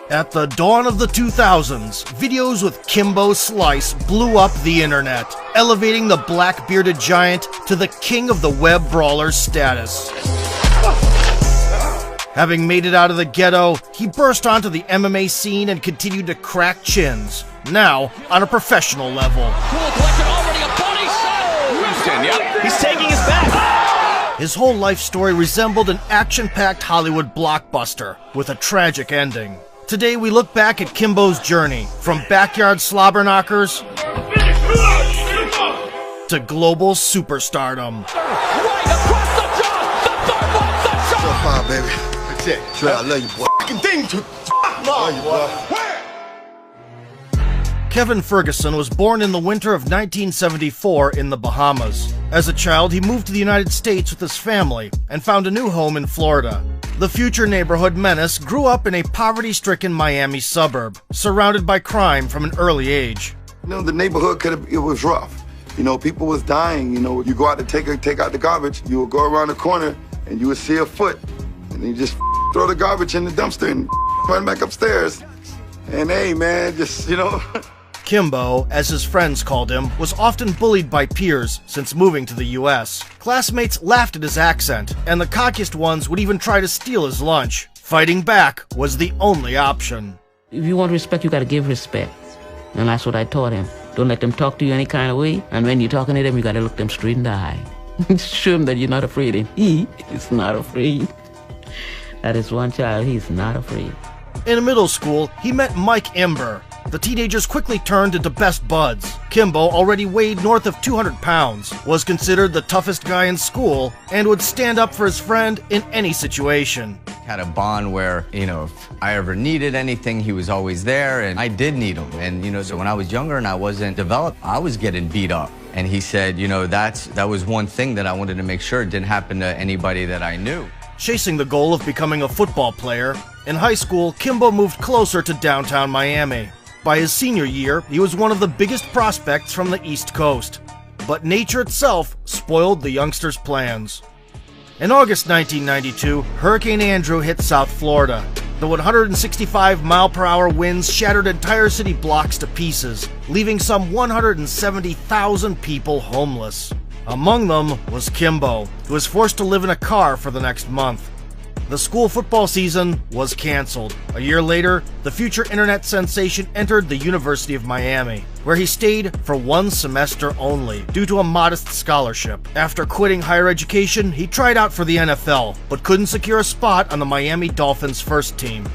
At the dawn of the 2000s, videos with Kimbo Slice blew up the internet, elevating the black-bearded giant to the king of the web brawler status. Having made it out of the ghetto, he burst onto the MMA scene and continued to crack chins, now on a professional level. He's taking his back. His whole life story resembled an action-packed Hollywood blockbuster with a tragic ending. Today we look back at Kimbo's journey, from backyard slobber knockers to global superstardom. Right across the jaw. The third one's the shot. So far, baby. That's it. Trey, I love you, boy. Fucking thing to love you, boy. Kevin Ferguson was born in the winter of 1974 in the Bahamas. As a child, he moved to the United States with his family and found a new home in Florida. The future neighborhood menace grew up in a poverty-stricken Miami suburb, surrounded by crime from an early age. You know, the neighborhood it was rough. You know, people was dying. You know, you go out to take out the garbage, you would go around the corner and you would see a foot, and you just throw the garbage in the dumpster and run back upstairs. And hey, man, just, you know. Kimbo, as his friends called him, was often bullied by peers since moving to the US. Classmates laughed at his accent, and the cockiest ones would even try to steal his lunch. Fighting back was the only option. If you want respect, you gotta give respect. And that's what I taught him. Don't let them talk to you any kind of way, and when you're talking to them, you gotta look them straight in the eye. Show him that you're not afraid, and he is not afraid. That is one child, he's not afraid. In middle school, he met Mike Ember. The teenagers quickly turned into best buds. Kimbo already weighed north of 200 pounds, was considered the toughest guy in school, and would stand up for his friend in any situation. Had a bond where, you know, if I ever needed anything, he was always there, and I did need him. And, you know, so when I was younger and I wasn't developed, I was getting beat up. And he said, you know, that was one thing that I wanted to make sure it didn't happen to anybody that I knew. Chasing the goal of becoming a football player, in high school, Kimbo moved closer to downtown Miami. By his senior year, he was one of the biggest prospects from the East Coast. But nature itself spoiled the youngster's plans. In August 1992, Hurricane Andrew hit South Florida. The 165-mile-per-hour winds shattered entire city blocks to pieces, leaving some 170,000 people homeless. Among them was Kimbo, who was forced to live in a car for the next month. The school football season was canceled. A year later, the future internet sensation entered the University of Miami, where he stayed for one semester only, due to a modest scholarship. After quitting higher education, he tried out for the NFL, but couldn't secure a spot on the Miami Dolphins' first team.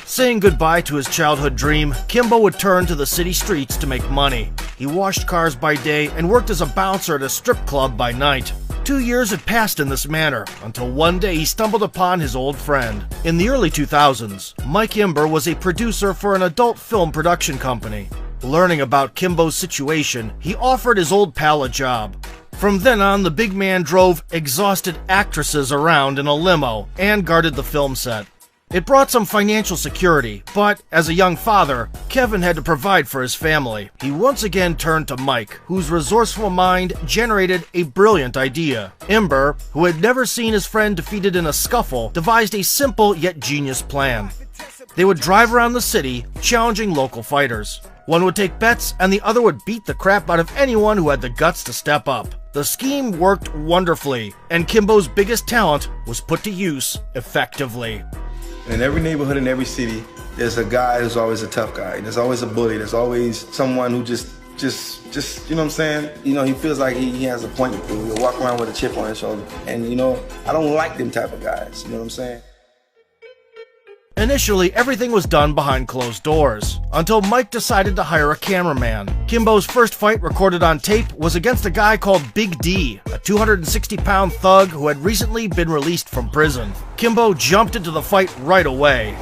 Saying goodbye to his childhood dream, Kimbo would turn to the city streets to make money. He washed cars by day and worked as a bouncer at a strip club by night. 2 years had passed in this manner, until one day he stumbled upon his old friend. In the early 2000s, Mike Ember was a producer for an adult film production company. Learning about Kimbo's situation, he offered his old pal a job. From then on, the big man drove exhausted actresses around in a limo and guarded the film set. It brought some financial security, but as a young father, Kevin had to provide for his family. He once again turned to Mike, whose resourceful mind generated a brilliant idea. Ember, who had never seen his friend defeated in a scuffle, devised a simple yet genius plan. They would drive around the city, challenging local fighters. One would take bets, and the other would beat the crap out of anyone who had the guts to step up. The scheme worked wonderfully, and Kimbo's biggest talent was put to use effectively. In every neighborhood, in every city, there's a guy who's always a tough guy. There's always a bully. There's always someone who just, you know what I'm saying? You know, he feels like he has a point to prove. He'll walk around with a chip on his shoulder. And, you know, I don't like them type of guys. You know what I'm saying? Initially, everything was done behind closed doors, until Mike decided to hire a cameraman. Kimbo's first fight recorded on tape was against a guy called Big D, a 260-pound thug who had recently been released from prison. Kimbo jumped into the fight right away.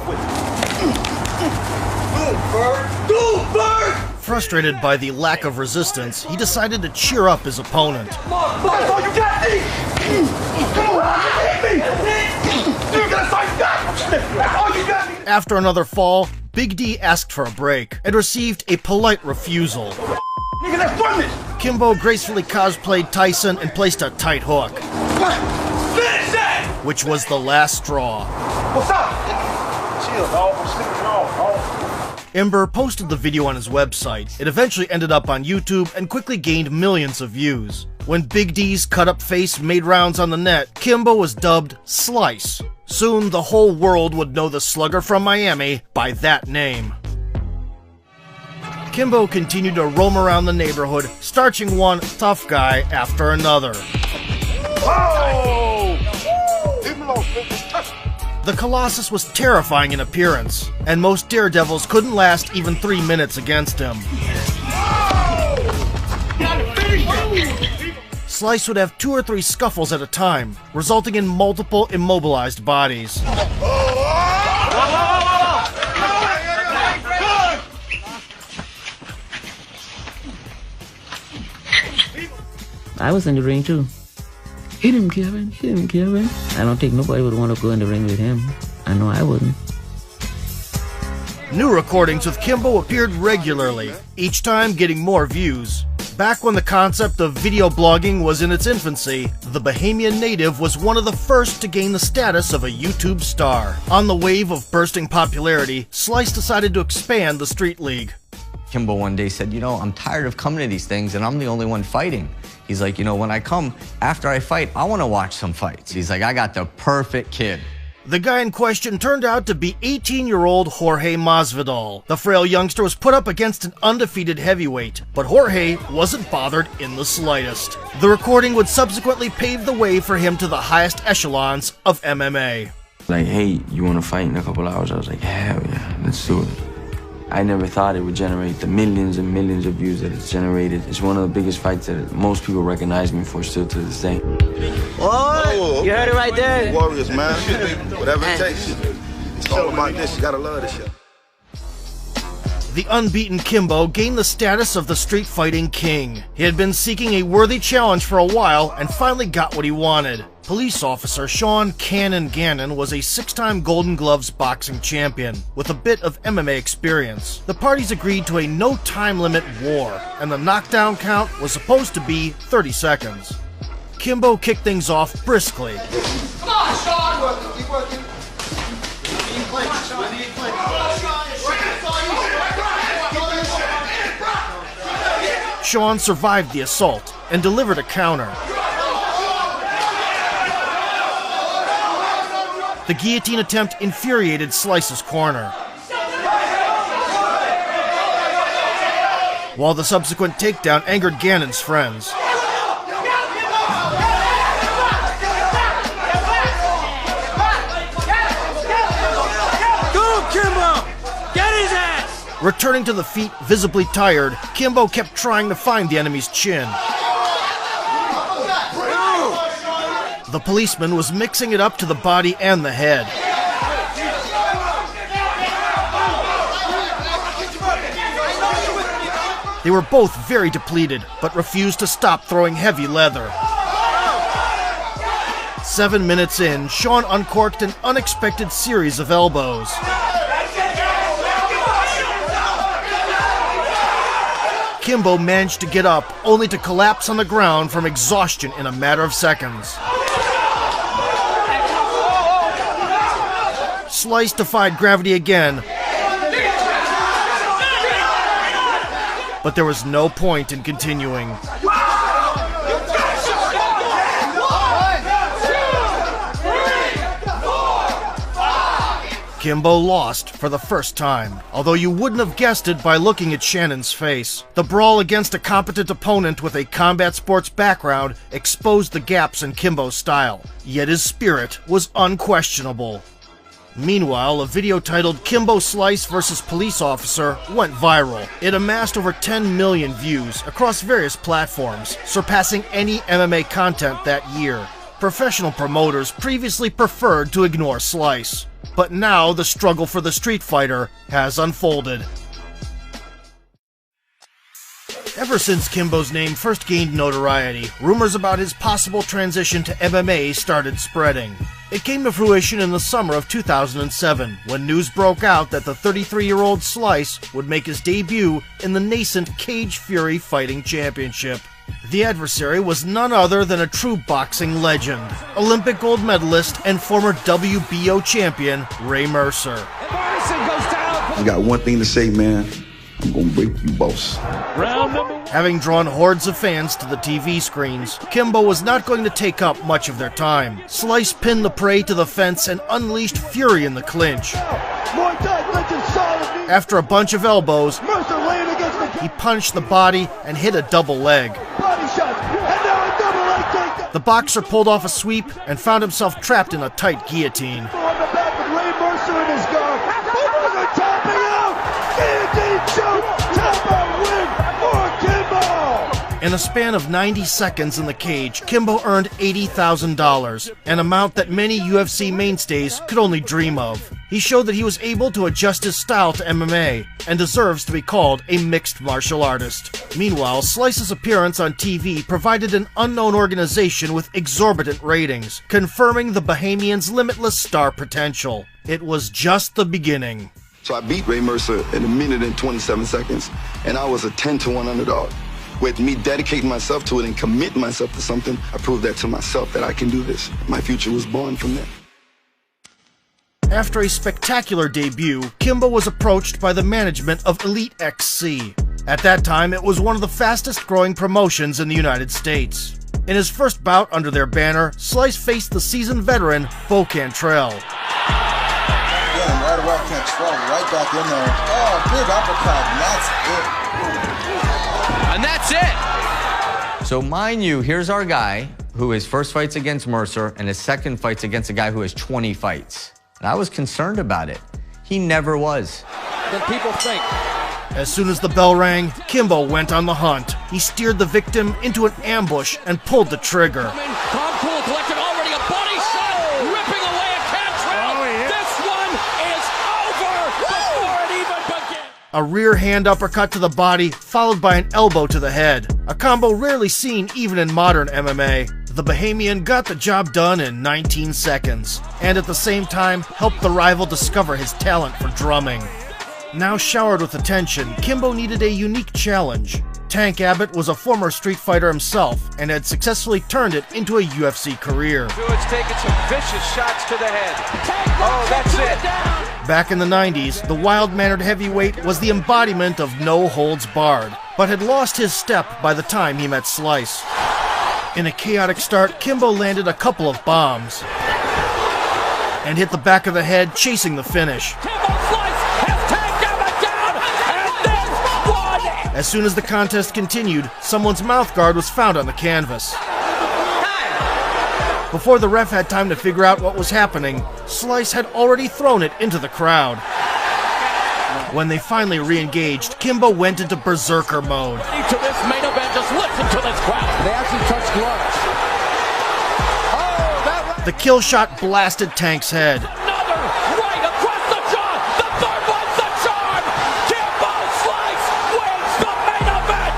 Frustrated by the lack of resistance, he decided to cheer up his opponent. Come on, that's all you got, D! Come on, hit me! You're gonna fight that! That's all you got, D! After another fall, Big D asked for a break and received a polite refusal. Nigga, let's run this! Kimbo gracefully cosplayed Tyson and placed a tight hook, Finish that! which was the last straw. What's up? chill, dog. I'm sleeping off, dog. Ember posted the video on his website. It eventually ended up on YouTube and quickly gained millions of views. When Big D's cut-up face made rounds on the net, Kimbo was dubbed Slice. Soon, the whole world would know the slugger from Miami by that name. Kimbo continued to roam around the neighborhood, starching one tough guy after another. Oh! Leave him alone, man. Just touch him. The Colossus was terrifying in appearance, and most daredevils couldn't last even 3 minutes against him. Slice would have 2 or 3 scuffles at a time, resulting in multiple immobilized bodies. I was in the ring too. Hit him, Kevin. Hit him, Kevin. I don't think nobody would want to go in the ring with him. I know I wouldn't. New recordings with Kimbo appeared regularly, each time getting more views. Back when the concept of video blogging was in its infancy, the Bahamian native was one of the first to gain the status of a YouTube star. On the wave of bursting popularity, Slice decided to expand the Street League. Kimbo one day said, you know, I'm tired of coming to these things and I'm the only one fighting. He's like, you know, when I come, after I fight, I want to watch some fights. He's like, I got the perfect kid. The guy in question turned out to be 18-year-old Jorge Masvidal. The frail youngster was put up against an undefeated heavyweight, but Jorge wasn't bothered in the slightest. The recording would subsequently pave the way for him to the highest echelons of MMA. Like, hey, you want to fight in a couple hours? I was like, hell yeah, let's do it. I never thought it would generate the millions and millions of views that it's generated. It's one of the biggest fights that most people recognize me for still to this day. What? You heard it right there. Warriors, man. Whatever it takes. It's all about this. You gotta love this shit. The unbeaten Kimbo gained the status of the street fighting king. He had been seeking a worthy challenge for a while and finally got what he wanted. Police officer Sean Cannon Gannon was a 6-time Golden Gloves boxing champion with a bit of MMA experience. The parties agreed to a no time limit war, and the knockdown count was supposed to be 30 seconds. Kimbo kicked things off briskly. Come on, Sean! Keep working. Sean survived the assault and delivered a counter. The guillotine attempt infuriated Slice's corner. While the subsequent takedown angered Gannon's friends. Returning to the feet visibly tired, Kimbo kept trying to find the enemy's chin. The policeman was mixing it up to the body and the head. They were both very depleted, but refused to stop throwing heavy leather. 7 minutes in, Sean uncorked an unexpected series of elbows. Kimbo managed to get up, only to collapse on the ground from exhaustion in a matter of seconds. Slice defied gravity again, but there was no point in continuing. Kimbo lost for the first time, although you wouldn't have guessed it by looking at Shannon's face. The brawl against a competent opponent with a combat sports background exposed the gaps in Kimbo's style, yet his spirit was unquestionable. Meanwhile, a video titled Kimbo Slice vs. Police Officer went viral. It amassed over 10 million views across various platforms, surpassing any MMA content that year. Professional promoters previously preferred to ignore Slice, but now the struggle for the street fighter has unfolded. Ever since Kimbo's name first gained notoriety, rumors about his possible transition to MMA started spreading. It came to fruition in the summer of 2007, when news broke out that the 33-year-old Slice would make his debut in the nascent Cage Fury Fighting Championship. The adversary was none other than a true boxing legend, Olympic gold medalist and former WBO champion Ray Mercer. Morrison goes down. I got one thing to say, man. I'm gonna break you, boss. Round number 1. Having drawn hordes of fans to the TV screens, Kimbo was not going to take up much of their time. Slice pinned the prey to the fence and unleashed fury in the clinch. After a bunch of elbows, he punched the body and hit a double leg. The boxer pulled off a sweep and found himself trapped in a tight guillotine. In a span of 90 seconds in the cage, Kimbo earned $80,000, an amount that many UFC mainstays could only dream of. He showed that he was able to adjust his style to MMA, and deserves to be called a mixed martial artist. Meanwhile, Slice's appearance on TV provided an unknown organization with exorbitant ratings, confirming the Bahamian's limitless star potential. It was just the beginning. So I beat Ray Mercer in 1 minute and 27 seconds, and I was a 10-to-1 underdog. With me dedicating myself to it and committing myself to something, I proved that to myself that I can do this. My future was born from there. After a spectacular debut, Kimbo was approached by the management of Elite XC. At that time, it was one of the fastest growing promotions in the United States. In his first bout under their banner, Slice faced the seasoned veteran, Bo Cantrell. Right away, Cantrell, right back in there. Oh, big uppercut, and that's it. And that's it! So mind you, here's our guy who his first fight's against Mercer and his second fight's against a guy who has 20 fights. And I was concerned about it. He never was. Then people think. As soon as the bell rang, Kimbo went on the hunt. He steered the victim into an ambush and pulled the trigger. Calm, cool, collected, already a body shot, ripping away at Cantrell. This one is over before it even begins. A rear hand uppercut to the body, followed by an elbow to the head. A combo rarely seen even in modern MMA. The Bahamian got the job done in 19 seconds, and at the same time helped the rival discover his talent for drumming. Now showered with attention, Kimbo needed a unique challenge. Tank Abbott was a former street fighter himself and had successfully turned it into a UFC career. It's taking some vicious shots to the head. Oh, that's it. Back in the 90s, the wild-mannered heavyweight was the embodiment of no holds barred, but had lost his step by the time he met Slice. In a chaotic start, Kimbo landed a couple of bombs and hit the back of the head, chasing the finish. As soon as the contest continued, someone's mouth guard was found on the canvas. Before the ref had time to figure out what was happening, Slice had already thrown it into the crowd. When they finally re-engaged, Kimbo went into berserker mode. To this main event, just listen to this crowd. They actually touched gloves. Oh, that right. The kill shot blasted Tank's head. Another right across the jaw. The third one's the charm. Kimbo Slice wins the main event.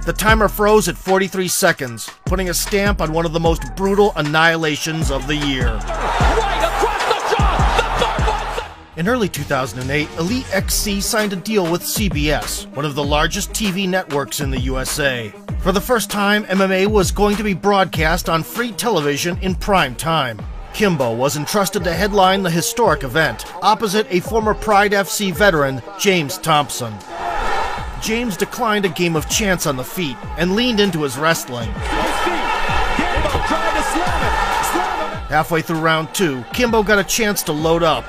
The timer froze at 43 seconds, putting a stamp on one of the most brutal annihilations of the year. Right across the jaw. The third one's the... In early 2008, Elite XC signed a deal with CBS, one of the largest TV networks in the USA. For the first time, MMA was going to be broadcast on free television in prime time. Kimbo was entrusted to headline the historic event, opposite a former Pride FC veteran, James Thompson. James declined a game of chance on the feet and leaned into his wrestling. Halfway through round 2, Kimbo got a chance to load up.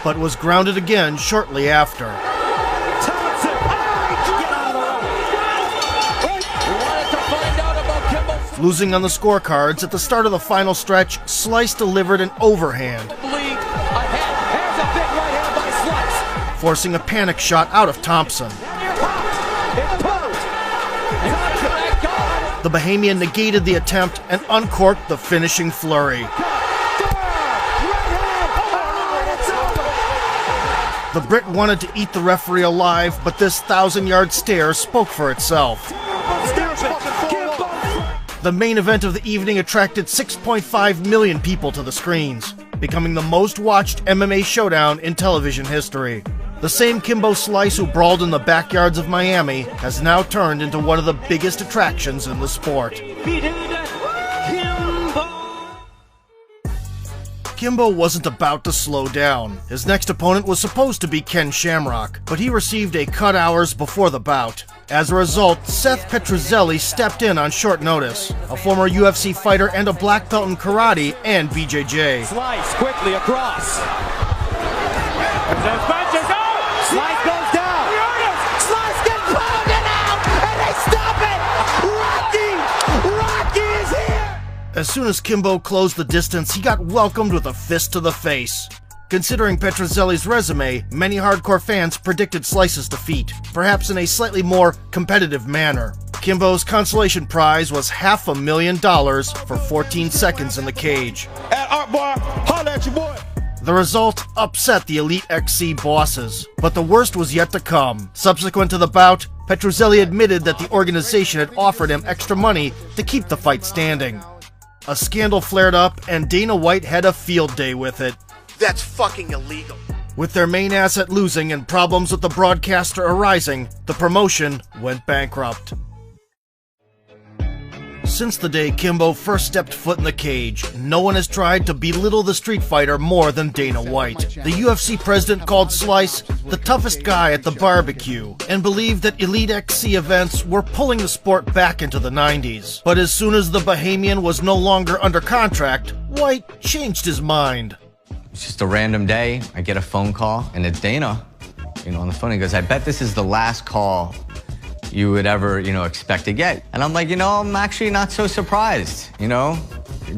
But was grounded again shortly after. Losing on the scorecards, at the start of the final stretch, Slice delivered an overhand, forcing a panic shot out of Thompson. The Bahamian negated the attempt and uncorked the finishing flurry. The Brit wanted to eat the referee alive, but this 1,000-yard stare spoke for itself. The main event of the evening attracted 6.5 million people to the screens, becoming the most watched MMA showdown in television history. The same Kimbo Slice who brawled in the backyards of Miami has now turned into one of the biggest attractions in the sport. Kimbo wasn't about to slow down. His next opponent was supposed to be Ken Shamrock, but he received a cut hours before the bout. As a result, Seth Petruzzelli stepped in on short notice, a former UFC fighter and a black belt in karate and BJJ. Slice quickly across. Slice goes down. Slice gets pounded out, and they stop it. Rocky is here. As soon as Kimbo closed the distance, he got welcomed with a fist to the face. Considering Petruzzelli's resume, many hardcore fans predicted Slice's defeat, perhaps in a slightly more competitive manner. Kimbo's consolation prize was $500,000 for 14 seconds in the cage. At Art Bar, holla at your boy. The result upset the Elite XC bosses, but the worst was yet to come. Subsequent to the bout, Petruzzelli admitted that the organization had offered him extra money to keep the fight standing. A scandal flared up, and Dana White had a field day with it. That's fucking illegal. With their main asset losing and problems with the broadcaster arising, the promotion went bankrupt. Since the day Kimbo first stepped foot in the cage, no one has tried to belittle the street fighter more than Dana White. The UFC president called Slice the toughest guy at the barbecue and believed that Elite XC events were pulling the sport back into the 90s. But as soon as the Bahamian was no longer under contract, White changed his mind. It's just a random day. I get a phone call, and it's Dana, on the phone. He goes, I bet this is the last call you would ever, expect to get. And I'm like, I'm actually not so surprised,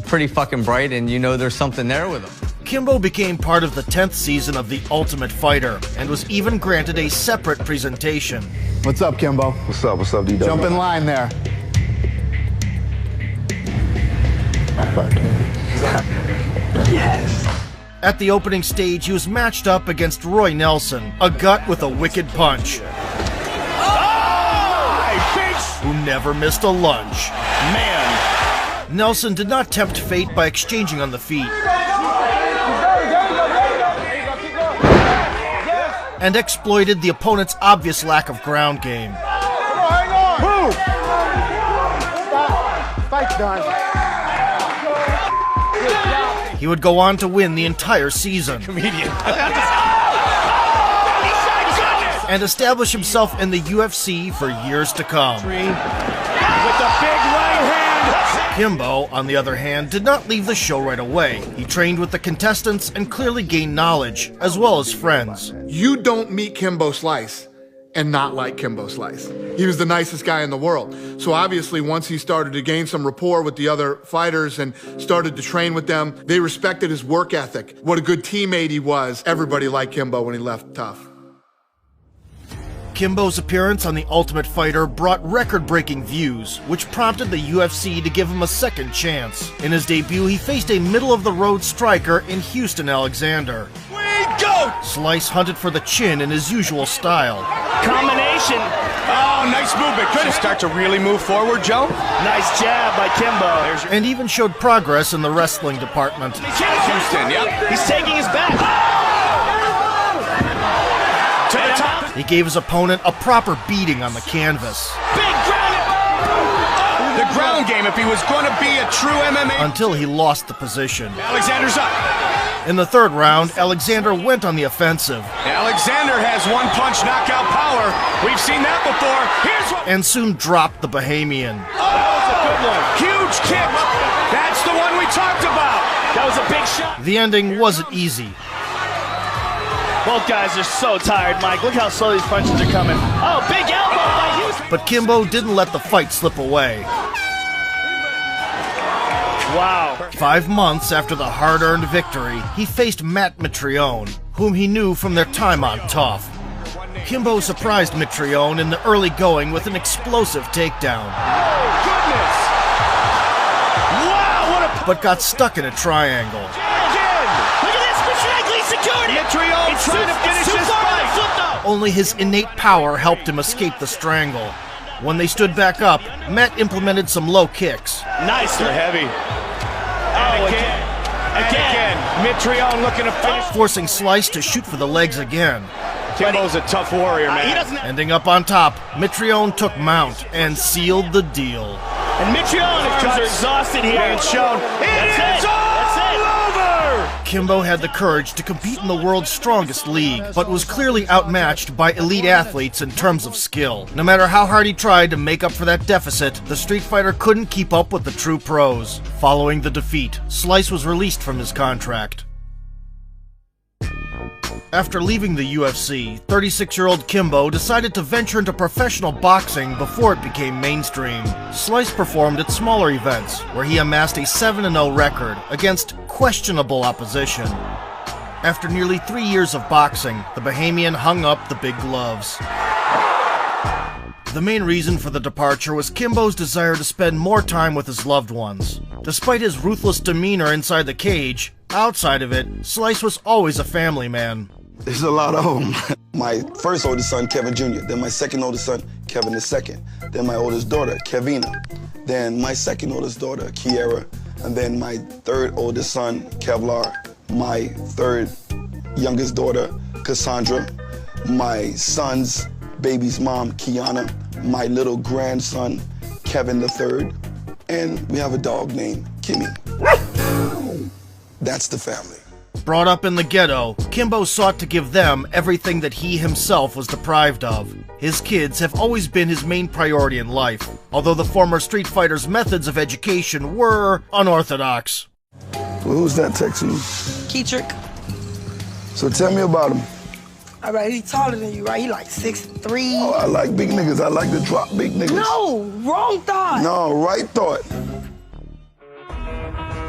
Pretty fucking bright, and there's something there with him. Kimbo became part of the 10th season of The Ultimate Fighter and was even granted a separate presentation. What's up, Kimbo? What's up, D-Dog? Jump in line there. Yes. At the opening stage, he was matched up against Roy Nelson, a gut with a wicked punch, who never missed a lunge. Man. Nelson did not tempt fate by exchanging on the feet, and exploited the opponent's obvious lack of ground game. Move! Stop. Fight's done. He would go on to win the entire season. Comedian. And establish himself in the UFC for years to come. With the big right hand. Kimbo, on the other hand, did not leave the show right away. He trained with the contestants and clearly gained knowledge, as well as friends. You don't meet Kimbo Slice and not like Kimbo Slice. He was the nicest guy in the world. So obviously once he started to gain some rapport with the other fighters and started to train with them, they respected his work ethic, what a good teammate he was. Everybody liked Kimbo when he left tough. Kimbo's appearance on The Ultimate Fighter brought record-breaking views, which prompted the UFC to give him a second chance. In his debut, he faced a middle-of-the-road striker in Houston Alexander. We go! Slice hunted for the chin in his usual style. Combination. Oh, nice movement. Couldn't start to really move forward, Joe. Nice jab by Kimbo. And even showed progress in the wrestling department. Houston, yep. He's taking his back. To the top. He gave his opponent a proper beating on the canvas. Big ground. The ground game if he was going to be a true MMA. Until he lost the position. Alexander's up. In the third round, Alexander went on the offensive. Alexander has one-punch knockout power. We've seen that before. Here's what. And soon dropped the Bahamian. Oh, that was a good one. Huge kick. That's the one we talked about. That was a big shot. The ending wasn't easy. Both guys are so tired, Mike. Look how slow these punches are coming. Oh, big elbow by Houston. But Kimbo didn't let the fight slip away. Wow. 5 months after the hard-earned victory, he faced Matt Mitrione, whom he knew from their time on Tough. Kimbo surprised Mitrione in the early going with an explosive takedown. Oh, goodness. Wow, what a... But got stuck in a triangle. Look at this, Mitrione secured it. Mitrione trying to finish his fight. Only his innate power helped him escape the strangle. When they stood back up, Matt implemented some low kicks. Nice, they're heavy. Oh, again. Mitrione looking to finish. Forcing Slice to shoot for the legs again. Kimbo's a tough warrior, man. Ending up on top, Mitrione took Mount and sealed the deal. And Mitrione's arms are exhausted here. It's shown. That's it. Kimbo had the courage to compete in the world's strongest league, but was clearly outmatched by elite athletes in terms of skill. No matter how hard he tried to make up for that deficit, the Street Fighter couldn't keep up with the true pros. Following the defeat, Slice was released from his contract. After leaving the UFC, 36-year-old Kimbo decided to venture into professional boxing before it became mainstream. Slice performed at smaller events, where he amassed a 7-0 record against questionable opposition. After nearly 3 years of boxing, the Bahamian hung up the big gloves. The main reason for the departure was Kimbo's desire to spend more time with his loved ones. Despite his ruthless demeanor inside the cage, outside of it, Slice was always a family man. There's a lot of them. My first oldest son, Kevin Jr., then my second oldest son, Kevin II, then my oldest daughter, Kevina, then my second oldest daughter, Kiera, and then my third oldest son, Kevlar, my third youngest daughter, Cassandra, my son's baby's mom, Kiana, my little grandson, Kevin III, and we have a dog named Kimmy. That's the family. Brought up in the ghetto, Kimbo sought to give them everything that he himself was deprived of. His kids have always been his main priority in life, although the former Street Fighter's methods of education were unorthodox. Well, who's that texting you? Keytrick. So tell me about him. All right, he's taller than you, right? He like 6'3". Oh, I like big niggas. I like to drop big niggas. No, wrong thought. No, right thought.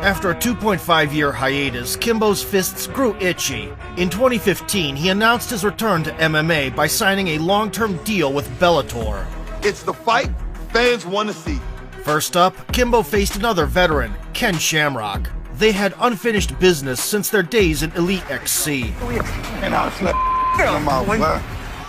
After a 2.5-year hiatus, Kimbo's fists grew itchy. In 2015, he announced his return to MMA by signing a long-term deal with Bellator. It's the fight fans want to see. First up, Kimbo faced another veteran, Ken Shamrock. They had unfinished business since their days in Elite XC.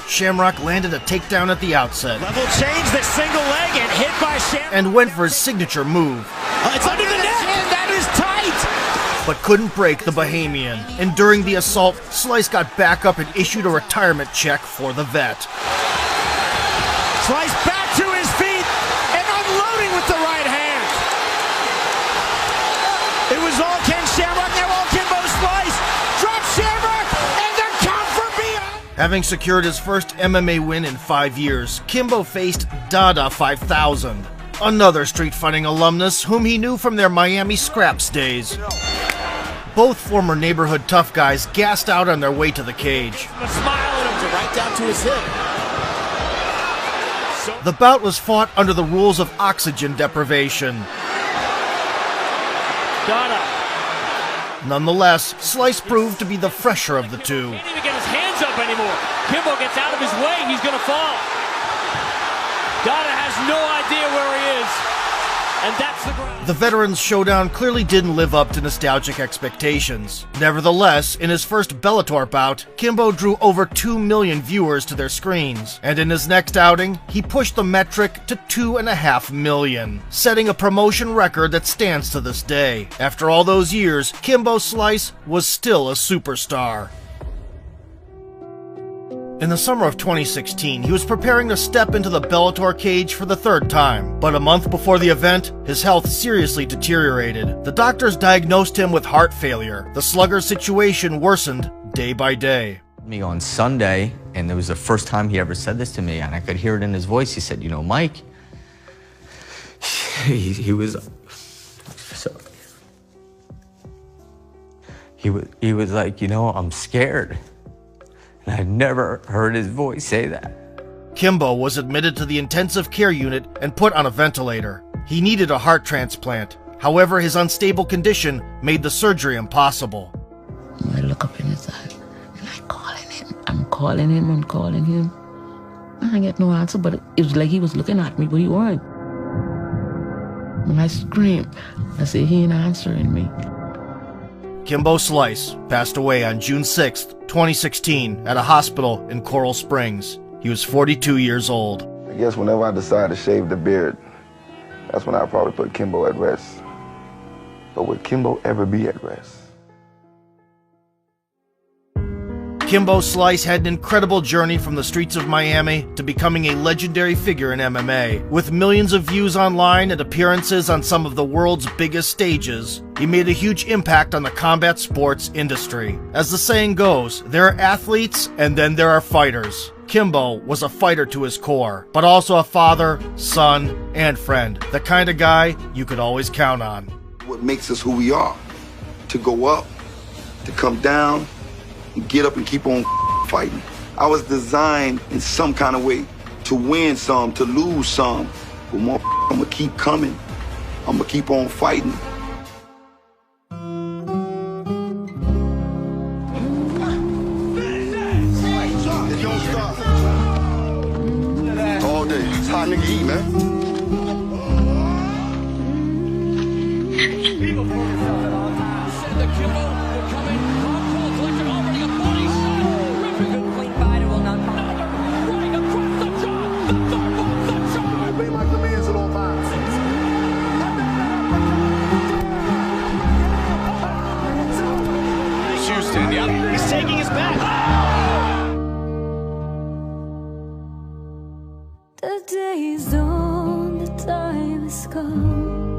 Shamrock landed a takedown at the outset. Level change, the single leg and hit by Shamrock. And went for his signature move. It's under the net. That is tight. But couldn't break the Bahamian. And during the assault, Slice got back up and issued a retirement check for the vet. Slice back to his feet and unloading with the right hand. It was all Ken Shamrock, now all Kimbo Slice. Drop Shamrock and the count for beyond. Having secured his first MMA win in 5 years, Kimbo faced Dada 5000. Another street fighting alumnus whom he knew from their Miami Scraps days. Both former neighborhood tough guys gassed out on their way to the cage. A smile at him to right down to his hip. The bout was fought under the rules of oxygen deprivation. Dada. Nonetheless, Slice proved to be the fresher of the two. Can't even get his hands up anymore. Kimbo gets out of his way, he's gonna fall. Dada has no idea where he is, and that's the ground. The veterans' showdown clearly didn't live up to nostalgic expectations. Nevertheless, in his first Bellator bout, Kimbo drew over 2 million viewers to their screens, and in his next outing, he pushed the metric to 2.5 million, setting a promotion record that stands to this day. After all those years, Kimbo Slice was still a superstar. In the summer of 2016, he was preparing to step into the Bellator cage for the third time, but a month before the event, his health seriously deteriorated. The doctors diagnosed him with heart failure. The slugger's situation worsened day by day. Me on Sunday, and it was the first time he ever said this to me, and I could hear it in his voice. He said, "You know, Mike," he was like, "You know, I'm scared." I've never heard his voice say that. Kimbo was admitted to the intensive care unit and put on a ventilator. He needed a heart transplant. However, his unstable condition made the surgery impossible. I look up in his eye and I'm calling him. I get no answer, but it was like he was looking at me, but he wasn't. When I screamed, I said, he ain't answering me. Kimbo Slice passed away on June 6th, 2016 at a hospital in Coral Springs. He was 42 years old. I guess whenever I decide to shave the beard, that's when I probably put Kimbo at rest. But would Kimbo ever be at rest? Kimbo Slice had an incredible journey from the streets of Miami to becoming a legendary figure in MMA. With millions of views online and appearances on some of the world's biggest stages, he made a huge impact on the combat sports industry. As the saying goes, there are athletes and then there are fighters. Kimbo was a fighter to his core, but also a father, son, and friend. The kind of guy you could always count on. What makes us who we are, to go up, to come down, and get up and keep on fighting. I was designed in some kind of way to win some, to lose some, but more I'm gonna keep coming. I'm gonna keep on fighting. It don't stop. All day. It's how nigga eat, man. He's taking his back. The day is done, the time has come.